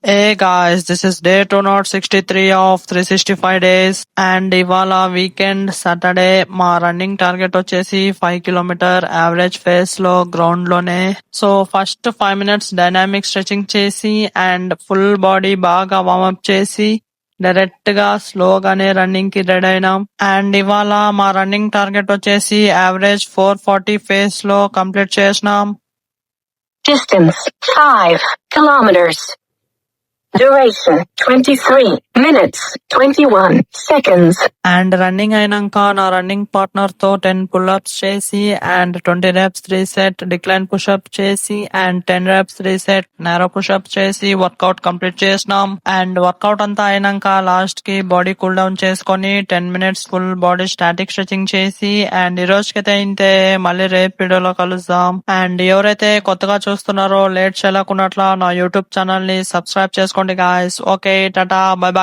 Hey guys, this is day 263 of 365 days and ఇవాళ weekend Saturday మా running target వచ్చేసి 5 kilometre average face లో ground లోనే. So first 5 minutes dynamic stretching చేసి and full body బాగా warm up చేసి direct గా స్లోగానే రన్నింగ్ కి రెడీ అయినాం. అండ్ ఇవాళ మా రన్నింగ్ టార్గెట్ వచ్చేసి యావరేజ్ 440 ఫేస్ లో కంప్లీట్ చేసినాం. Distance 5 kilometers. Duration 23 minutes 21 seconds. And running అయినాక నా రన్నింగ్ పార్ట్నర్ తో 10 పుల్అప్స్ చేసి and 20 reps reset decline pushup చేసి and 10 reps reset narrow pushup చేసి వర్కౌట్ కంప్లీట్ చేసినాం. అండ్ వర్కౌట్ అంతా అయినాక లాస్ట్ కి బాడీ కూల్ డౌన్ చేసుకొని 10 minutes full body static stretching చేసి అండ్ ఈ రోజుకైతే ఇంతే. మళ్ళీ రేపు వీడియోలో కలుద్దాం. అండ్ ఎవరైతే కొత్తగా చూస్తున్నారో లేట్ చేయలేకున్నట్లా నా యూట్యూబ్ ఛానల్ ని సబ్స్క్రైబ్ చేసుకోండి guys. Okay, Tata, by by.